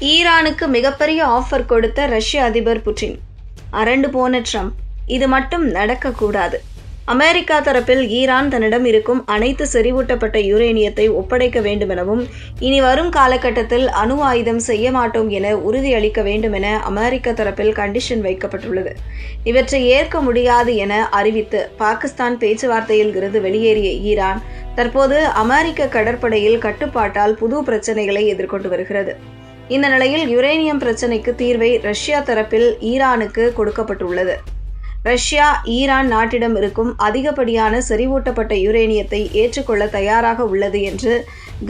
ஈரானுக்கு மிகப்பெரிய ஆஃபர் கொடுத்த ரஷ்ய அதிபர் புட்டின். அரண்டு போன ட்ரம்ப், இது மட்டும் நடக்கக்கூடாது. அமெரிக்கா தரப்பில் ஈரான் தன்னிடம் இருக்கும் அனைத்து செறிவூட்டப்பட்ட யுரேனியத்தை ஒப்படைக்க வேண்டுமெனவும், இனி வரும் காலகட்டத்தில் அணு ஆயுதம் செய்ய மாட்டோம் என உறுதியளிக்க வேண்டுமென அமெரிக்க தரப்பில் கண்டிஷன் வைக்கப்பட்டுள்ளது. இவற்றை ஏற்க முடியாது என அறிவித்து பாகிஸ்தான் பேச்சுவார்த்தையில் இருந்து வெளியேறிய ஈரான் தற்போது அமெரிக்க கடற்படையில் கட்டுப்பாட்டால் புது பிரச்சனைகளை எதிர்கொண்டு வருகிறது. இந்த நிலையில் யுரேனியம் பிரச்சினைக்கு தீர்வை ரஷ்யா தரப்பில் ஈரானுக்கு கொடுக்கப்பட்டுள்ளது. ரஷ்யா ஈரான் நாட்டிடம் இருக்கும் அதிகப்படியான செறிவூட்டப்பட்ட யுரேனியத்தை ஏற்றுக்கொள்ள தயாராக உள்ளது என்று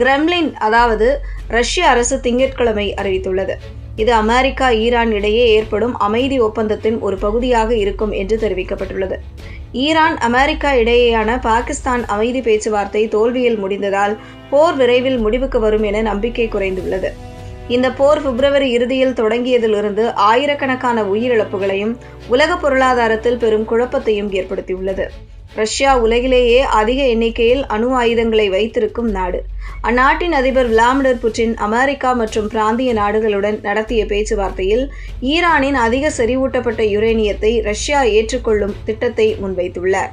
கிரெம்லின் அதாவது ரஷ்ய அரசு திங்கட்கிழமை அறிவித்துள்ளது. இது அமெரிக்கா ஈரான் இடையே ஏற்படும் அமைதி ஒப்பந்தத்தின் ஒரு பகுதியாக இருக்கும் என்று தெரிவிக்கப்பட்டுள்ளது. ஈரான் அமெரிக்கா இடையேயான பாகிஸ்தான் அமைதி பேச்சுவார்த்தை தோல்வியில் முடிந்ததால் போர் விரைவில் முடிவுக்கு வரும் என நம்பிக்கை குறைந்துள்ளது. இந்த போர் பிப்ரவரி இறுதியில் தொடங்கியதிலிருந்து ஆயிரக்கணக்கான உயிரிழப்புகளையும் உலக பொருளாதாரத்தில் பெரும் குழப்பத்தையும் ஏற்படுத்தியுள்ளது. ரஷ்யா உலகிலேயே அதிக எண்ணிக்கையில் அணு ஆயுதங்களை வைத்திருக்கும் நாடு. அந்நாட்டின் அதிபர் விளாடிமிர் புட்டின் அமெரிக்கா மற்றும் பிராந்திய நாடுகளுடன் நடத்திய பேச்சுவார்த்தையில் ஈரானின் அதிக செறிவூட்டப்பட்ட யுரேனியத்தை ரஷ்யா ஏற்றுக்கொள்ளும் திட்டத்தை முன்வைத்துள்ளார்.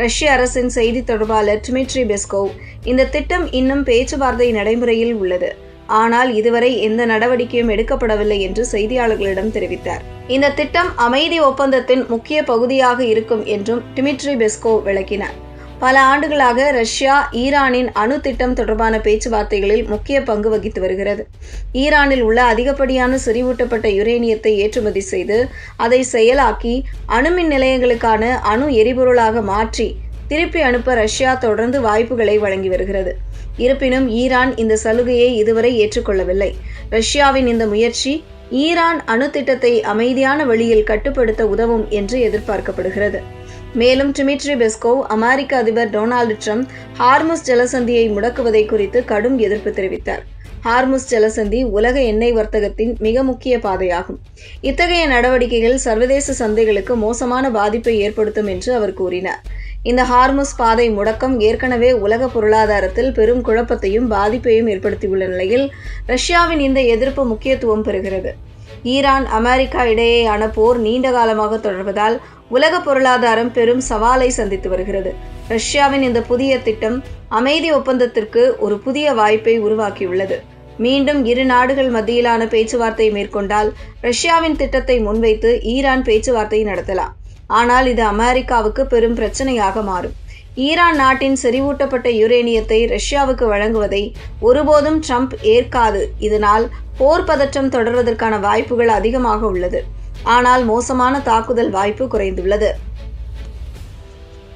ரஷ்ய அரசின் செய்தி தொடர்பாளர் டிமிட்ரி பெஸ்கோவ், இந்த திட்டம் இன்னும் பேச்சுவார்த்தை நடைமுறையில் உள்ளது, ஆனால் இதுவரை எந்த நடவடிக்கையும் எடுக்கப்படவில்லை என்று செய்தியாளர்களிடம் தெரிவித்தார். இந்த திட்டம் அமைதி ஒப்பந்தத்தின் முக்கிய பகுதியாக இருக்கும் என்றும் டிமிட்ரி பெஸ்கோவ் விளக்கினார். பல ஆண்டுகளாக ரஷ்யா ஈரானின் அணு திட்டம் தொடர்பான பேச்சுவார்த்தைகளில் முக்கிய பங்கு வகித்து வருகிறது. ஈரானில் உள்ள அதிகப்படியான செறிவூட்டப்பட்ட யுரேனியத்தை ஏற்றுமதி செய்து அதை செயலாக்கி அணுமின் நிலையங்களுக்கான அணு எரிபொருளாக மாற்றி திருப்பி அனுப்ப ரஷ்யா தொடர்ந்து வாய்ப்புகளை வழங்கி வருகிறது. இருப்பினும் ஈரான் இந்த சலுகையை இதுவரை ஏற்றுக்கொள்ளவில்லை. ரஷ்யாவின் இந்த முயற்சி ஈரான் அணு திட்டத்தை அமைதியான வழியில் கட்டுப்படுத்த உதவும் என்று எதிர்பார்க்கப்படுகிறது. மேலும் டிமிட்ரி பெஸ்கோவ் அமெரிக்க அதிபர் டொனால்டு ட்ரம்ப் ஹார்முஸ் ஜலசந்தியை முடக்குவதை குறித்து கடும் எதிர்ப்பு தெரிவித்தார். ஹார்முஸ் ஜலசந்தி உலக எண்ணெய் வர்த்தகத்தின் மிக முக்கிய பாதையாகும். இத்தகைய நடவடிக்கைகள் சர்வதேச சந்தைகளுக்கு மோசமான பாதிப்பை ஏற்படுத்தும் என்று அவர் கூறினார். இந்த ஹார்முஸ் பாதை முடக்கம் ஏற்கனவே உலக பொருளாதாரத்தில் பெரும் குழப்பத்தையும் பாதிப்பையும் ஏற்படுத்தியுள்ள நிலையில் ரஷ்யாவின் இந்த எதிர்ப்பு முக்கியத்துவம் பெறுகிறது. ஈரான் அமெரிக்கா இடையேயான போர் நீண்ட காலமாக தொடர்வதால் உலக பொருளாதாரம் பெரும் சவாலை சந்தித்து வருகிறது. ரஷ்யாவின் இந்த புதிய திட்டம் அமைதி ஒப்பந்தத்திற்கு ஒரு புதிய வாய்ப்பை உருவாக்கியுள்ளது. மீண்டும் இரு நாடுகள் மத்தியிலான பேச்சுவார்த்தை மேற்கொண்டால் ரஷ்யாவின் திட்டத்தை முன்வைத்து ஈரான் பேச்சுவார்த்தை நடத்தலாம். ஆனால் இது அமெரிக்காவுக்கு பெரும் பிரச்சனையாக மாறும். ஈரான் நாட்டின் செறிவூட்டப்பட்ட யுரேனியத்தை ரஷ்யாவுக்கு வழங்குவதை ஒருபோதும் ட்ரம்ப் ஏற்காது. இதனால் போர் பதற்றம் தொடர்வதற்கான வாய்ப்புகள் அதிகமாக உள்ளது. ஆனால் மோசமான தாக்குதல் வாய்ப்பு குறைந்துள்ளது.